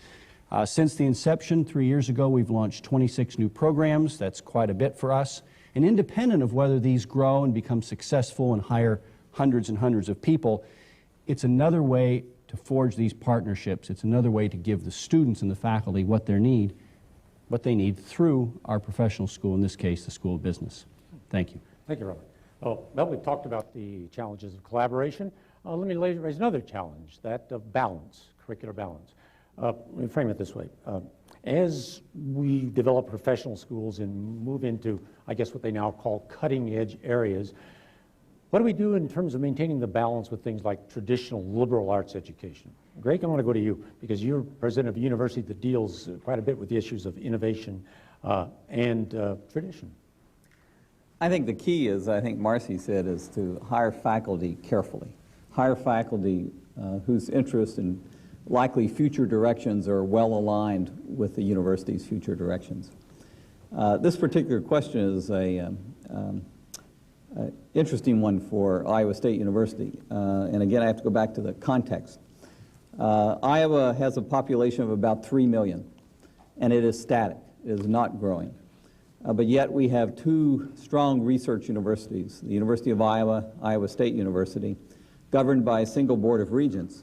Since the inception 3 years ago, we've launched 26 new programs. That's quite a bit for us. And independent of whether these grow and become successful and hire hundreds and hundreds of people, it's another way to forge these partnerships. It's another way to give the students and the faculty what they need through our professional school, in this case, the School of Business. Thank you. Thank you, Robert. Well, we've talked about the challenges of collaboration. Let me raise another challenge, that of balance, curricular balance. Let me frame it this way. As we develop professional schools and move into, I guess, what they now call cutting-edge areas, what do we do in terms of maintaining the balance with things like traditional liberal arts education? Greg, I want to go to you, because you're president of a university that deals quite a bit with the issues of innovation and tradition. I think the key is, I think Marcy said, is to hire faculty carefully. Hire faculty whose interests and likely future directions are well aligned with the university's future directions. This particular question is an interesting one for Iowa State University. And again, I have to go back to the context. Iowa has a population of about 3 million, and it is static. It is not growing. But yet we have 2 strong research universities, the University of Iowa, Iowa State University, governed by a single board of regents.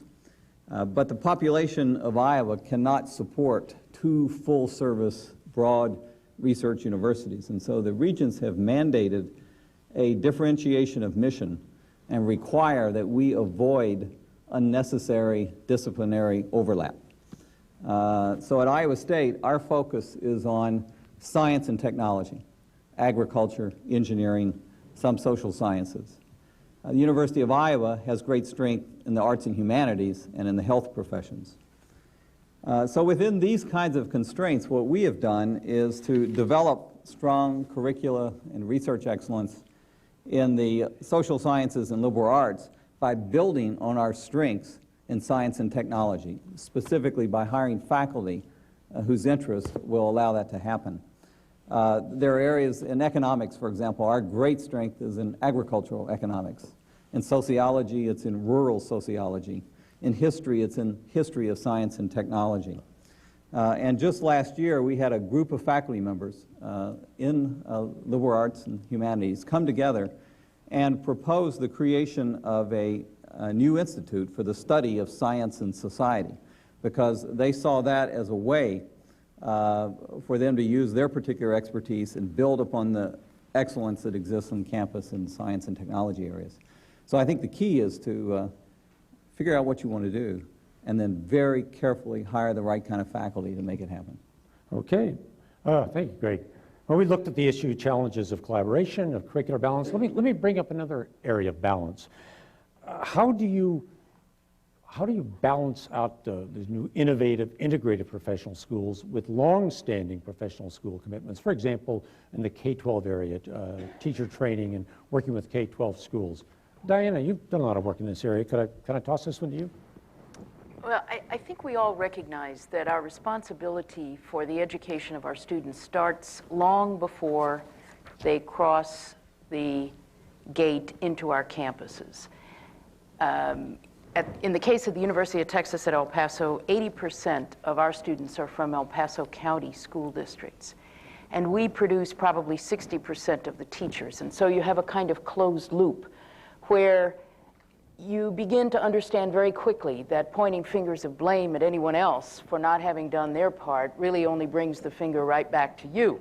But the population of Iowa cannot support 2 full-service, broad research universities. And so the regents have mandated a differentiation of mission and require that we avoid unnecessary disciplinary overlap. So at Iowa State, our focus is on science and technology, agriculture, engineering, some social sciences. The University of Iowa has great strength in the arts and humanities and in the health professions. So within these kinds of constraints, what we have done is to develop strong curricula and research excellence in the social sciences and liberal arts by building on our strengths in science and technology, specifically by hiring faculty whose interests will allow that to happen. There are areas in economics, for example, our great strength is in agricultural economics. In sociology, it's in rural sociology. In history, it's in history of science and technology. And just last year, we had a group of faculty members in liberal arts and humanities come together and propose the creation of a new institute for the study of science and society, because they saw that as a way for them to use their particular expertise and build upon the excellence that exists on campus in science and technology areas. So I think the key is to figure out what you want to do and then very carefully hire the right kind of faculty to make it happen. Okay. Thank you, Greg. Well, we looked at the issue, challenges of collaboration, of curricular balance. Let me bring up another area of balance. How do you balance out these new innovative, integrated professional schools with long-standing professional school commitments? For example, in the K-12 area, teacher training and working with K-12 schools. Diana, you've done a lot of work in this area. Can I toss this one to you? Well, I think we all recognize that our responsibility for the education of our students starts long before they cross the gate into our campuses. In the case of the University of Texas at El Paso, 80% of our students are from El Paso County school districts. And we produce probably 60% of the teachers. And so you have a kind of closed loop where you begin to understand very quickly that pointing fingers of blame at anyone else for not having done their part really only brings the finger right back to you.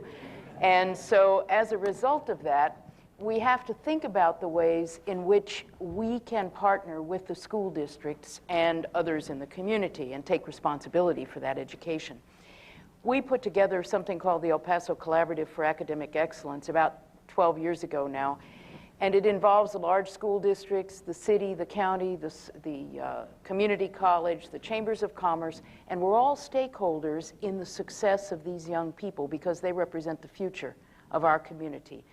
And so as a result of that, we have to think about the ways in which we can partner with the school districts and others in the community and take responsibility for that education. We put together something called the El Paso Collaborative for Academic Excellence about 12 years ago now, and it involves the large school districts, the city, the county, the community college, the chambers of commerce, and we're all stakeholders in the success of these young people because they represent the future of our community.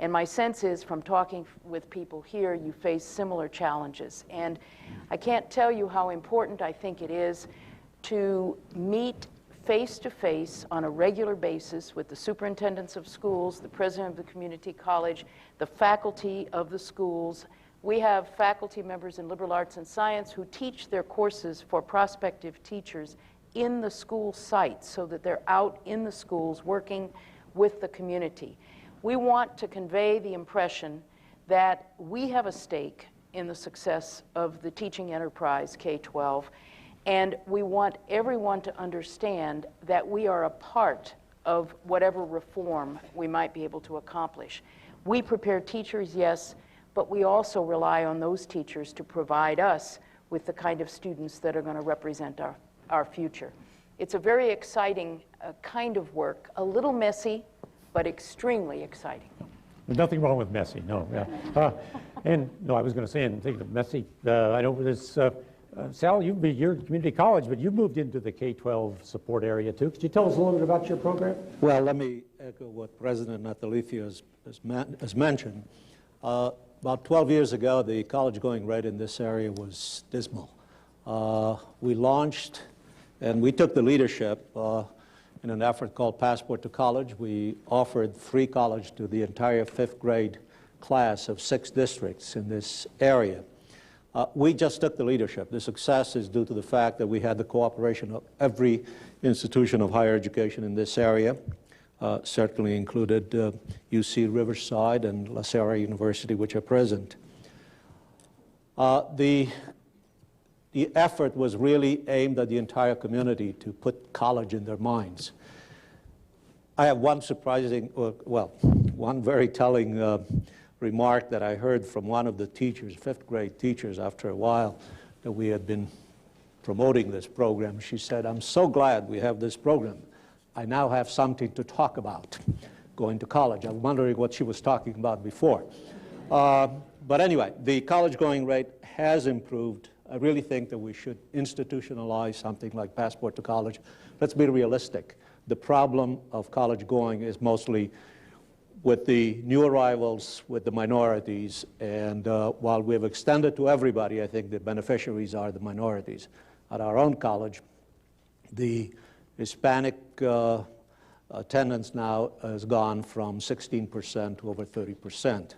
And my sense is, from talking with people here, you face similar challenges. And I can't tell you how important I think it is to meet face-to-face on a regular basis with the superintendents of schools, the president of the community college, the faculty of the schools. We have faculty members in liberal arts and science who teach their courses for prospective teachers in the school sites so that they're out in the schools working with the community. We want to convey the impression that we have a stake in the success of the teaching enterprise K-12, and we want everyone to understand that we are a part of whatever reform we might be able to accomplish. We prepare teachers, yes, but we also rely on those teachers to provide us with the kind of students that are going to represent our future. It's a very exciting kind of work, a little messy, but extremely exciting. There's nothing wrong with messy, no. Yeah. And no, I was going to say, and think of messy, I know this, Sal, you're at community college, but you moved into the K-12 support area too. Could you tell us a little bit about your program? Well, let me echo what President Natalicio has mentioned. About 12 years ago, the college going rate in this area was dismal. We launched, and we took the leadership in an effort called Passport to College. We offered free college to the entire 5th grade class of 6 districts in this area. We just took the leadership. The success is due to the fact that we had the cooperation of every institution of higher education in this area, certainly included UC Riverside and La Sierra University, which are present. The effort was really aimed at the entire community to put college in their minds. I have one surprising, one very telling remark that I heard from one of the teachers, fifth grade teachers, after a while that we had been promoting this program. She said, "I'm so glad we have this program. I now have something to talk about going to college." I'm wondering what she was talking about before. But anyway, the college going rate has improved. I really think that we should institutionalize something like Passport to College. Let's be realistic. The problem of college going is mostly with the new arrivals, with the minorities, and while we've extended to everybody, I think the beneficiaries are the minorities. At our own college, the Hispanic attendance now has gone from 16% to over 30%.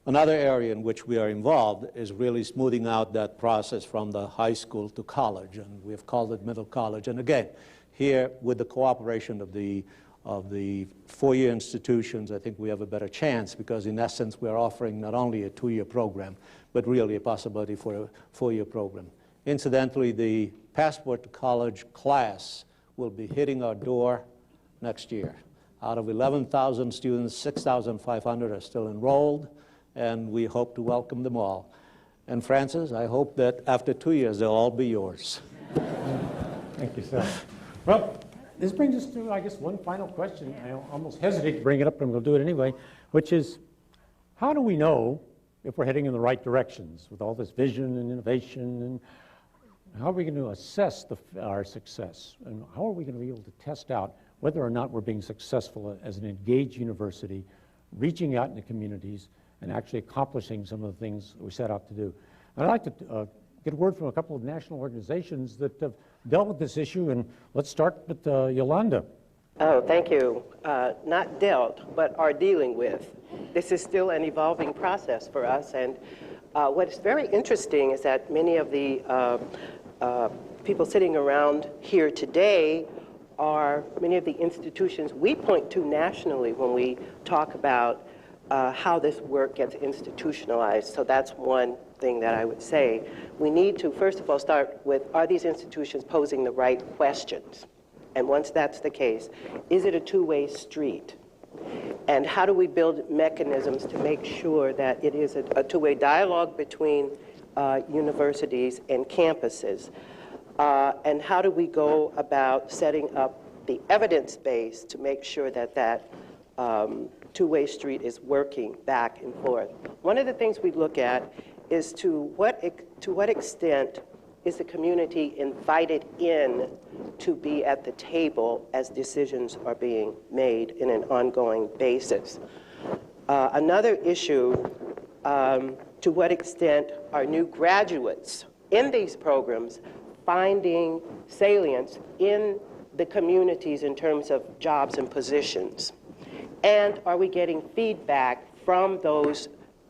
Another area in which we are involved is really smoothing out that process from the high school to college, and we have called it middle college. And again, here with the cooperation of the four-year institutions, I think we have a better chance because in essence we are offering not only a two-year program, but really a possibility for a four-year program. Incidentally, the Passport to College class will be hitting our door next year. Out of 11,000 students, 6,500 are still enrolled, and we hope to welcome them all. And Francis, I hope that after 2 years, they'll all be yours. Thank you, sir. Well, this brings us to, I guess, one final question. I almost hesitate to bring it up, but we'll do it anyway, which is, how do we know if we're heading in the right directions with all this vision and innovation, and how are we going to assess our success? And how are we going to be able to test out whether or not we're being successful as an engaged university, reaching out in the communities, and actually accomplishing some of the things that we set out to do? And I'd like to get a word from a couple of national organizations that have dealt with this issue, and let's start with Yolanda. Oh, thank you. Not dealt, but are dealing with. This is still an evolving process for us, and what's very interesting is that many of the people sitting around here today are many of the institutions we point to nationally when we talk about how this work gets institutionalized. So that's one thing that I would say. We need to, first of all, start with, are these institutions posing the right questions? And once that's the case, is it a two-way street? And how do we build mechanisms to make sure that it is a two-way dialogue between universities and campuses? And how do we go about setting up the evidence base to make sure that that two-way street is working back and forth? One of the things we look at is to what extent is the community invited in to be at the table as decisions are being made in an ongoing basis. Another issue, to what extent are new graduates in these programs finding salience in the communities in terms of jobs and positions? And are we getting feedback from those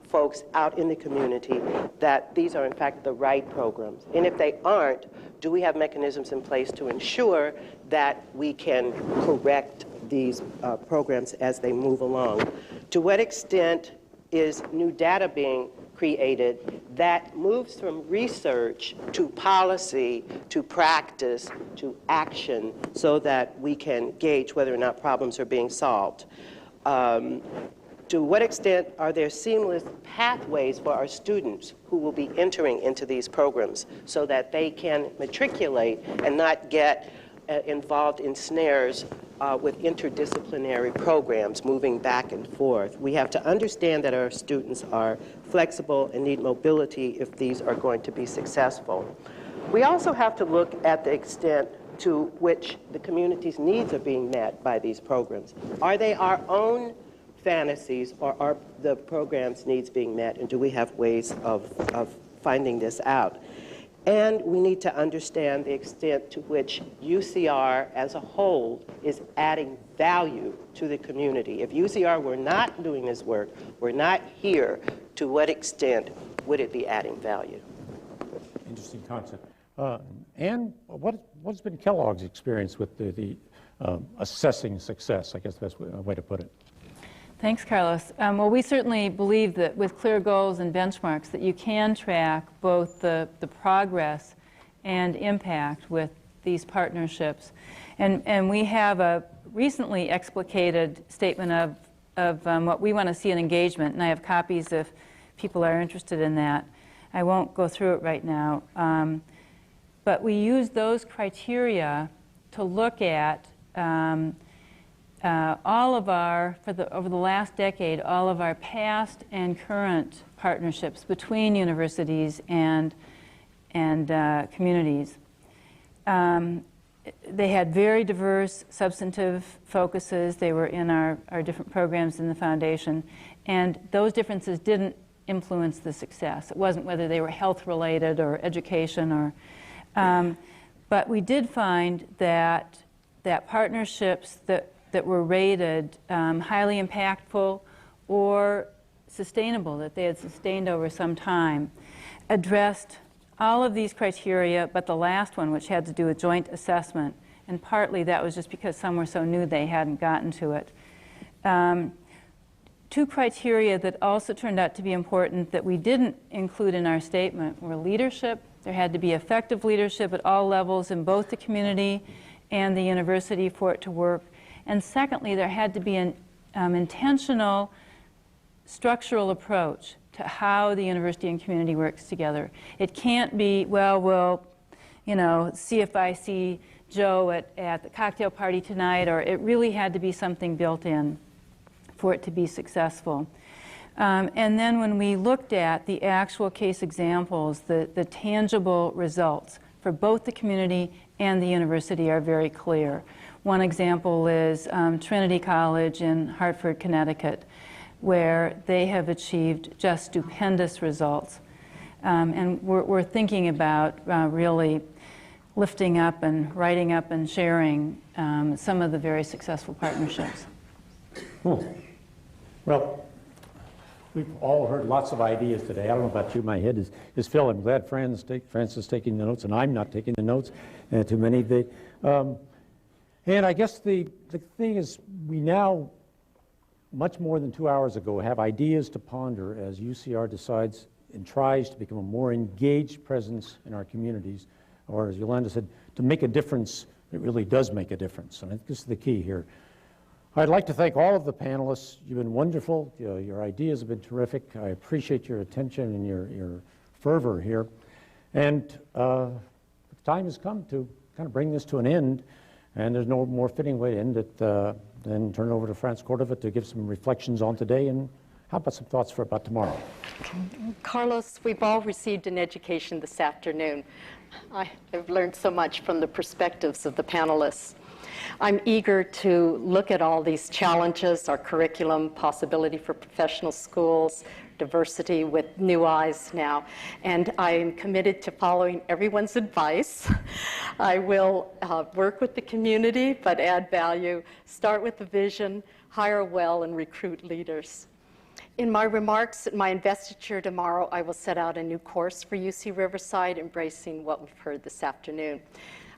folks out in the community that these are in fact the right programs? And if they aren't, do we have mechanisms in place to ensure that we can correct these programs as they move along? To what extent is new data being created that moves from research to policy to practice to action so that we can gauge whether or not problems are being solved? To what extent are there seamless pathways for our students who will be entering into these programs so that they can matriculate and not get involved in snares with interdisciplinary programs moving back and forth? We have to understand that our students are flexible and need mobility if these are going to be successful. We also have to look at the extent to which the community's needs are being met by these programs. Are they our own fantasies, or are the program's needs being met, and do we have ways of finding this out? And we need to understand the extent to which UCR as a whole is adding value to the community. If UCR were not doing this work, were not here, to what extent would it be adding value? Interesting concept. Anne, what's been Kellogg's experience with the assessing success? I guess that's a way to put it. Thanks, Carlos. Well, we certainly believe that with clear goals and benchmarks that you can track both the progress and impact with these partnerships. And we have a recently explicated statement of of what we want to see in engagement, and I have copies if people are interested in that. I won't go through it right now. But we use those criteria to look at all of our, over the last decade, all of our past and current partnerships between universities and communities. They had very diverse substantive focuses. They were in our different programs in the foundation. And those differences didn't influence the success. It wasn't whether they were health-related or education or... but we did find that partnerships that were rated highly impactful or sustainable, that they had sustained over some time, addressed all of these criteria, but the last one, which had to do with joint assessment, and partly that was just because some were so new they hadn't gotten to it. Two criteria that also turned out to be important that we didn't include in our statement were leadership. There had to be effective leadership at all levels in both the community and the university for it to work. And secondly, there had to be an intentional structural approach to how the university and community works together. It can't be, well, we'll, see if I see Joe at the cocktail party tonight, or it really had to be something built in for it to be successful. And then when we looked at the actual case examples, the tangible results for both the community and the university are very clear. One example is Trinity College in Hartford, Connecticut, where they have achieved just stupendous results. And we're thinking about really lifting up and writing up and sharing some of the very successful partnerships. Cool. Well, we've all heard lots of ideas today. I don't know about you, my head is filled. I'm glad Francis is taking the notes, and I'm not taking the notes too many. And I guess the thing is, we now, much more than 2 hours ago, have ideas to ponder as UCR decides and tries to become a more engaged presence in our communities, or as Yolanda said, to make a difference that really does make a difference. And I think this is the key here. I'd like to thank all of the panelists. You've been wonderful. Your ideas have been terrific. I appreciate your attention and your fervor here. And the time has come to kind of bring this to an end, and there's no more fitting way to end it than turn it over to Franz Cordova to give some reflections on today, and how about some thoughts for about tomorrow? Carlos, we've all received an education this afternoon. I have learned so much from the perspectives of the panelists. I'm eager to look at all these challenges, our curriculum, possibility for professional schools, diversity with new eyes now, and I am committed to following everyone's advice. I will work with the community, but add value, start with the vision, hire well, and recruit leaders. In my remarks at my investiture tomorrow, I will set out a new course for UC Riverside, embracing what we've heard this afternoon.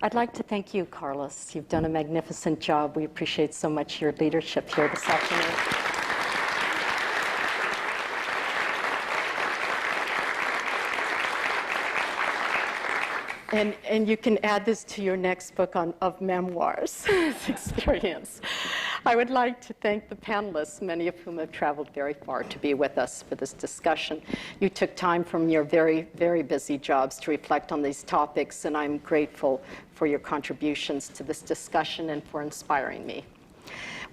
I'd like to thank you, Carlos. You've done a magnificent job. We appreciate so much your leadership here this afternoon. And you can add this to your next book of memoirs, this experience. I would like to thank the panelists, many of whom have traveled very far to be with us for this discussion. You took time from your very, very busy jobs to reflect on these topics, and I'm grateful for your contributions to this discussion and for inspiring me.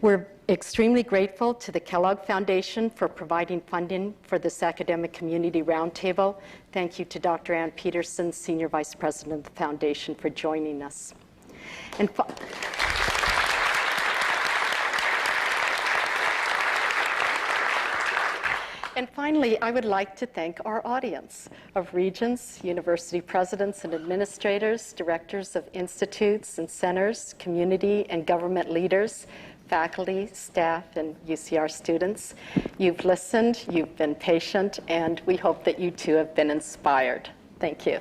We're extremely grateful to the Kellogg Foundation for providing funding for this Academic-Community Roundtable. Thank you to Dr. Ann Peterson, Senior Vice President of the Foundation, for joining us. And finally, I would like to thank our audience of regents, university presidents and administrators, directors of institutes and centers, community and government leaders, faculty, staff, and UCR students. You've listened, you've been patient, and we hope that you too have been inspired. Thank you.